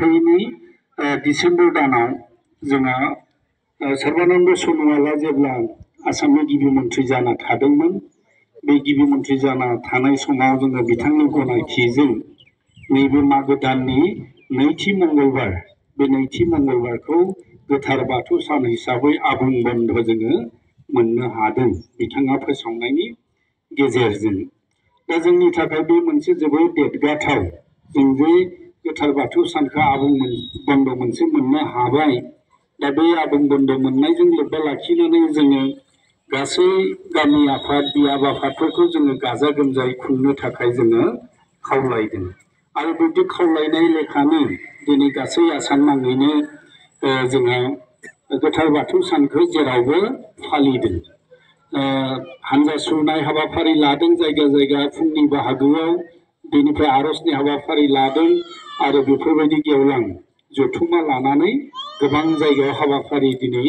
मायथाइनि डिसेम्बर दानाव जोंहा सर्बानन्द सनोवाला जेब्ला आसामनि गिबि मन्थ्रि जाना थादोंमोन बे गिबि मन्थ्रि जाना थानाय समाव जोङो बिथांनि गनायथिजों नैबे मागो दाननि नैथि मंगलबार बे नैथि मंगलबारखौ गोथार बाथौ सान हिसाबै आबुं बन्द जोङो मोननो हादों बिथाङा फोसावनायनि गेजेरजों। दा जोंनि थाखाय बे मोनसे जोबोद देरगाथाव जों जे गोथार बाथौ सानखौ आबुं बन्द मोनसे मोननो हाबाय। दा बे आबुं बन्द मोननायजों लोब्बा लाखिनानै जोङो गासै गामि आफाद बियाब आफादफोरखौ जोङो गाजा गोमजायै खुंनो थाखाय जोङो खावलायदों आरो बिदि खावलायनाय लेखानो दिनै गासै आसाम नाङैनो जोंहा गोथार बाथौ सानखौ जेरावबो फालिदों। हानजा सुरनाय हाबाफारि लादों जायगा जायगा फुंनि बाहागोआव बेनिफ्राय आरजनि हाबाफारि लादों आरो बेफोरबायदि गेवलां जथुमा लानानै गोबां जायगायाव हाबाफारि दिनै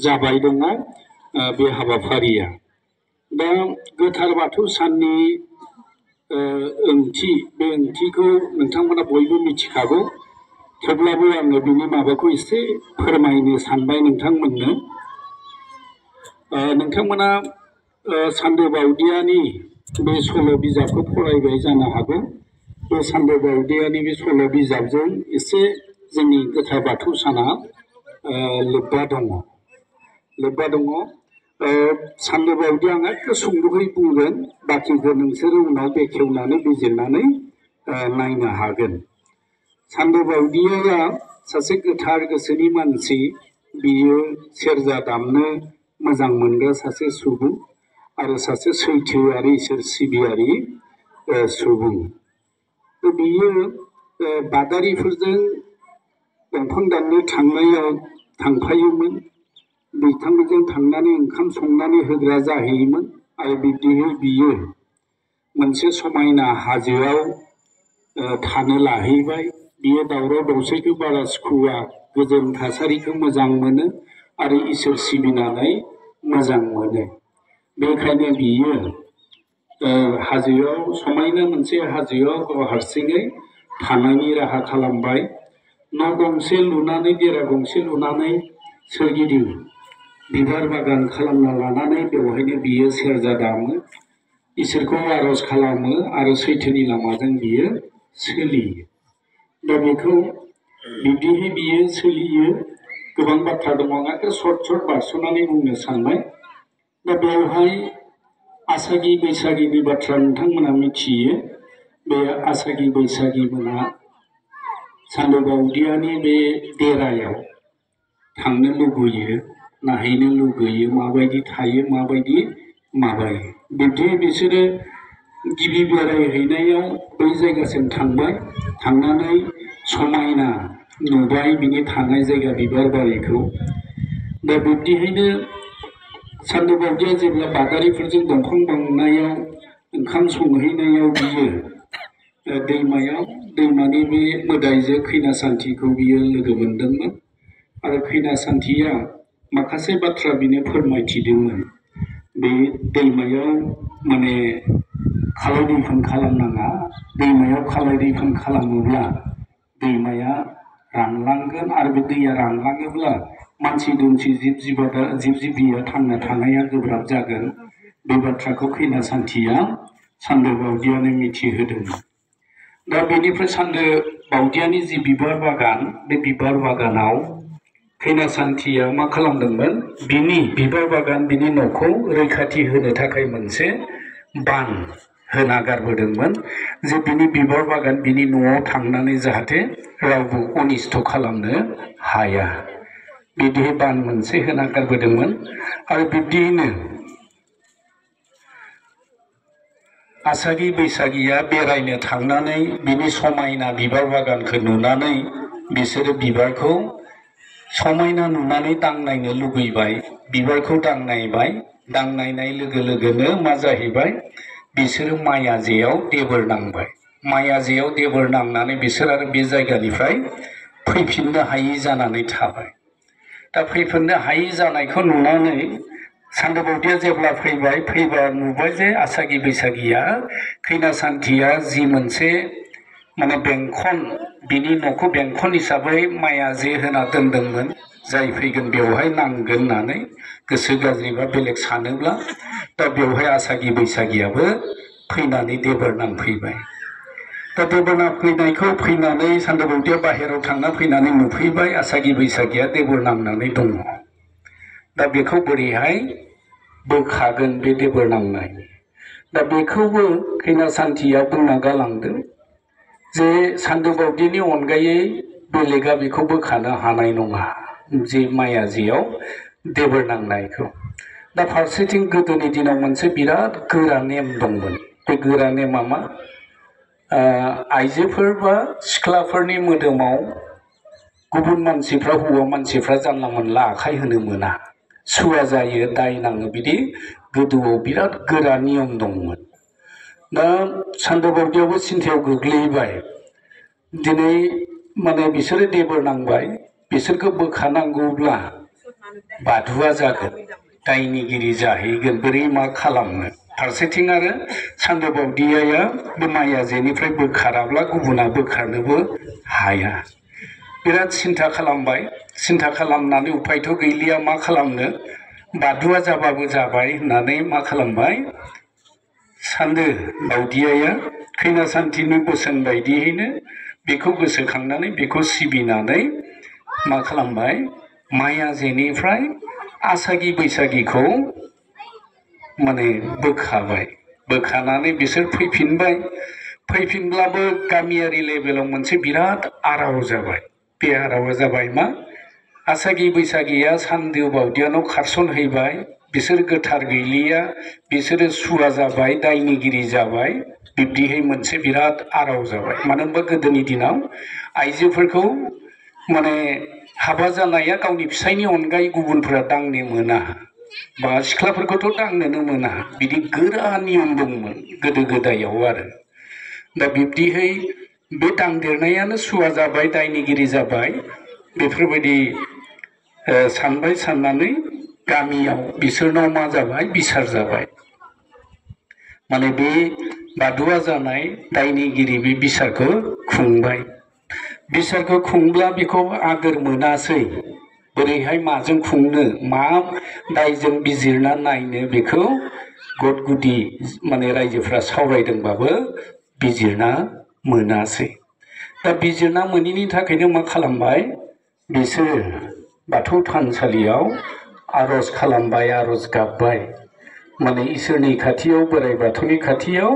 जाबाय दङ बे हाबाफारिया। दा गोथार बाथौ साननि ओंथि बे ओंथिखौ नोंथांमोना बयबो मिथिखागौ थेवब्लाबो आङो बिनि माबाखौ एसे फोरमायनो सानबाय नोंथांमोननो। नोंथांमोना सान्दो बावदियानि बे सल' बिजाबखौ फरायबाय जानो हागौ। बे सान्दो बावदियानि बे सल' बिजाबजों एसे जोंनि गोथार बाथौ साना लोब्बा दङ। सान्दो बावदिया आं एखे सुंद'यै बुंगोन बाखिखौ नोंसोरो उनाव बेखेवनानै बिजिरनानै नायनो हागोन। सान्दो बावदियाया सासे गोथार गोसोनि मानसि, बियो सेरजा दामनो मोजां मोनग्रा सासे सुबुं आरो सासे सैथोआरि इसोर सिबियारि सुबुं। बियो बादारिफोरजों दंफां दाननो थांनायाव थांफायोमोन, बिथांमोनजों थांनानै ओंखाम संनानै होग्रा जाहैयोमोन आरो बिब्दियै बियो मोनसे समायना हाजोआव थानो लाहैबाय। बियो दावराव दावसिखौ बारा सुखुवा, गोजोन थासारिखौ मोजां मोनो आरो इसोर सिबिनानै मोजां मोनो। बेखायनो बियो हाजोआव समायना मोनसे हाजोआव गाव हारसिङै थानायनि राहा खालामबाय। न' गंसे लुनानै देरा गंसे लुनानै सोरगिदिं बिबार बागान खालामना लानानै बेवहायनो बियो सेरजा दामो, इसोरखौ आरज खालामो आरो सैथोनि लामाजों बियो सोलियो। दा बेखौ बिब्दिहै बियो सोलियो। गोबां बाथ्रा दङ, आं एखे सर्ट बारस'नानै बुंनो सानबाय। दा बेवहाय आसागि बैसागिनि बाथ्रा नोंथांमोना मिथियो। बे आसागि बैसागि मोना सान्दो बावदियानि बे देरायाव थांनो लुबैयो, नायहैनो लुबैयो, माबायदि थायो माबायदि माबायो। बिब्दि बिसोरो गिबि बेरायहैनायाव बै जायगासिम थांबाय, थांनानै समायना नुबाय बिनि थानाय जायगा बिबार बारिखौ। दा बिब्दिहैनो सान्दो बावदिया जेब्ला बादारिफोरजों दंफां दाननायाव ओंखाम संहैनायाव बियो दैमायाव दैमानि बे मोदाइजो खैना सान्थिखौ बियो लोगो मोनदोंमोन आरो खैना सान्थिया माखासे बाथ्रा बिनो फोरमायथिदोंमोन। बे दैमायाव माने खालाय दैफोन खालामनाङा, दैमायाव खालाय दैफोन खालामोब्ला दैमाया रानलांगोन आरो बे दैया रानलाङोब्ला मानसि दुमसि जिब जिबिया थांना थानाया गोब्राब जागोन। बे बाथ्राखौ खैना सान्थिया सान्दो बावदियानो मिथिहोदोंमोन। दा बेनिफ्राय सान्दो बावदियानि जि बिबार बागान, बे बिबार बागानाव खैना सान्थिया मा खालामदोंमोन, बिनि बिबार बागान बिनि न'खौ रैखाथि होनो थाखाय मोनसे बान होना गारबोदोंमोन जे बिनि बिबार बागान बिनि न'आव थांनानै जाहाथे रावबो अनिष्ट खालामनो हाया। बिदि बान मोनसे होना गारबोदोंमोन आरो बिब्दियैनो आसागि बैसागिया बेरायनो थांनानै बिनि समायना बिबार बागानखौ नुनानै बिसोरो बिबारखौ समायना नुनानै दांनायनो लुबैबाय। बिबारखौ दांनायबाय, दांनायनाय लोगो लोगोनो मा जाहैबाय, बिसोरो माया जेयाव देबोर नांबाय। माया जेयाव देबोर नांनानै बिसोर आरो बे जायगानिफ्राय फैफिननो हायि जानानै थाबाय। दा फैफिननो हायि जानायखौ नुनानै सान्दो बावदिया जेब्ला फैबा नुबाय जे आसागि बैसागिया खैना सान्थिया जि मोनसे माने बेंखन बिनि न'खौ बेंखन हिसाबै माया जे होना दोनदोंमोन जाय फैगोन बेवहाय नांगोन होननानै गोसो गाज्रिबा बेलेग सानोब्ला दा बेवहाय आसागि बैसागियाबो फैनानै देबोर नांफैबाय। दा देबोर नांफैनायखौ फैनानै सान्दो बावदिया बाहेराव थांना फैनानै नुफैबाय आसागि बैसागिया देबोर नांनानै दङ। दा बेखौ बोरैहाय बोखागोन बे देबोर नांनाय, दा बेखौबो खैना सान्थिया बुंना गालांदों जे सान्दो बावदियानि अनगायै बेलेगा बेखौ बोखानो हानाय नङा जे माया जेयाव देबोर नांनायखौ। दा फारसेथिं गोदोनि दिनाव मोनसे बिराद गोरा नेम दंमोन। बे गोरा नेमा मा? आइजोफोर बा सिख्लाफोरनि मोदोमाव गुबुन मानसिफ्रा हौवा मानसिफ्रा जानला मोनला आखाइ होनो मोना, सुवा जायो, दाय नाङो, बिदि गोदोआव बिराद गोरा नियम दंमोन। दा सान्दो बावदियाबो सिन्थायाव गोग्लैबाय। दिनै माने बिसोरो देबोर नांबाय, बिसोरखौ बोखानांगौब्ला बाधुआ जागोन, दायनिगिरि जाहैगोन, बोरै मा खालामनो। फारसेथिं आरो सान्दो बावदियाया बे माया जेनिफ्राय बोखाराब्ला गुबुना बोखारनोबो हाया। बिराद सिन्था खालामबाय। सिन्था खालामनानै उपायथ' गैलिया, मा खालामनो, बाधुआ जाबाबो जाबाय होननानै मा खालामबाय, सान्दो बावदियाया खैना सान्थिनि बोसोन बायदियैनो बेखौ गोसोखांनानै बेखौ सिबिनानै मा खालामबाय, माया जेनिफ्राय आसागि बैसागिखौ माने बोखाबाय। बोखानानै बिसोर फैफिनबाय। फैफिनब्लाबो गामियारि लेभेलाव मोनसे बिराद आराव जाबाय। बे आरावा जाबाय मा, आसागि बैसागिया सान्दो बावदियानाव खारसनहैबाय, बिसोर गोथार गैलिया, बिसोरो सुवा जाबाय, दायनिगिरि जाबाय, बिब्दिहै मोनसे बिराद आराव जाबाय। मानो होनबा गोदोनि दिनाव आइजोफोरखौ माने हाबा जानाया गावनि फिसायनि अनगायै गुबुनफोरा दांनो मोना, बा सिख्लाफोरखौथ' दांनोनो मोना, बिदि गोरा नियम दंमोन गोदो गोदायाव आरो। दा बिब्दिहै बे दांदेरनायानो सुवा जाबाय, दायनिगिरि जाबाय, बेफोरबायदि सानबाय। साननानै गामियाव बिसोरनाव मा जाबाय, बिसार जाबाय। माने बे बाधुआ जानाय दायनिगिरि बे बिसारखौ खुंबाय। बिसारखौ खुंब्ला बेखौ आगोर मोनासै, बोरैहाय माजों खुंनो, मा दायजों बिजिरना नायनो, बेखौ गद गुदि माने रायजोफ्रा सावरायदोंबाबो बिजिरना मोनासै। दा बिजिरना मोनैनि थाखायनो मा खालामबाय, बिसोरो बाथौ थानसालियाव आरज खालामबाय, आरज गाबबाय। माने इसोरनि खाथियाव, बोराइ बाथौनि खाथियाव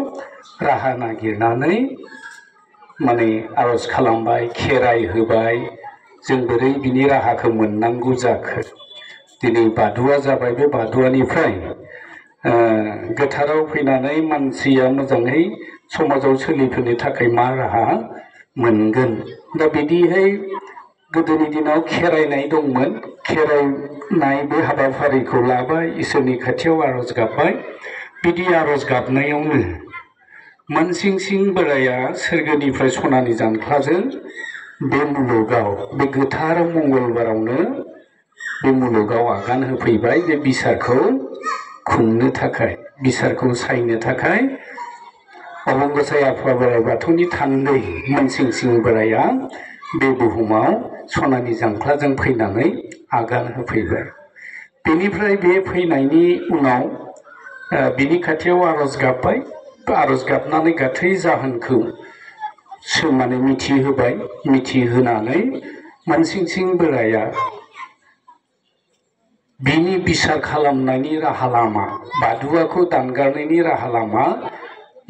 राहा नागिरनानै माने आरज खालामबाय, खेराइ होबाय, जों बोरै बिनि राहाखौ मोननांगौ जाखो। दिनै बाधुआ जाबाय, बे बाधुआनिफ्राय गोथाराव फैनानै मानसिया मोजाङै समाजाव सोलिफैनो थाखाय मा राहा मोनगोन। दा बिदिहाय गोदोनि दिनाव खेराइनाय दंमोन। खेराइनाय बे हाबाफारिखौ लाबाय, इसोरनि खाथियाव आरज गाबबाय। बिदि आरज गाबनायावनो मोनसिंसिं बोराया सोरगोनिफ्राय सनानि जांख्लाजों बे मुलुगाव, बे गोथार मंगलबारावनो बे मुलुगाव आगान होफैबाय। बे बिसारखौ खुंनो थाखाय, बिसारखौ सायनो थाखाय अबंगसाय आफा बोराइ बाथौनि थान्दै मोनसिंसिं बोराया बे बुहुमाव सनानि जांख्लाजों फैनानै आगान होफैबाय। बेनिफ्राय बे फैनायनि उनाव बिनि खाथियाव आरज गाबबाय। आरज गाबनानै गासै जाहोनखौ माने मिथिहोबाय। मिथिहोनानै मोनसिंसिं बोराया बिनि बिसार खालामनायनि राहा लामा, बाधुआखौ दानगारनायनि राहा लामा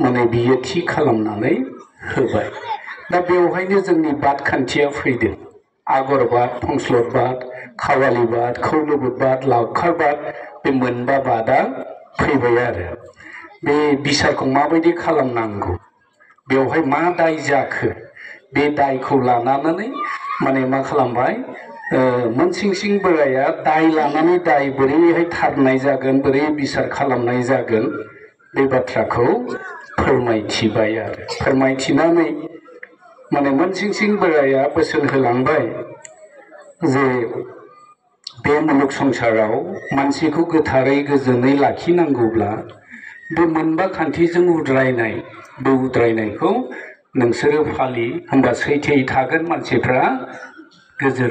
माने बियो थि खालामनानै होबाय। दा बेवहायनो जोंनि बाद खान्थिया फैदों। आगर बाद, फंस्लद बाद, खावालि बाद, खौलोबोद बाद, लावखार बाद, बे मोनबा बादा फैबाय आरो। बे बिसारखौ माबायदि खालामनांगौ, बेवहाय मा दाय जाखो, बे दायखौ लानानै माने मा खालामबाय, मोनसिंसिं बोराया दाय लानानै दाय बोरैहाय थारनाय जागोन, बोरै बिसार खालामनाय जागोन, बे बाथ्राखौ फोरमायथिबाय आरो। फोरमायथिनानै माने मोनसिंसिं बोराया बोसोन होलांबाय जे बे मुलुग संसाराव मानसिखौ गोथारै गोजोनै लाखिनांगौब्ला बे मोनबा खान्थिजों उद्रायनाय, बे उद्रायनायखौ नोंसोरो फालि होनबा सैथोयै थागोन मानसिफ्रा गोजोन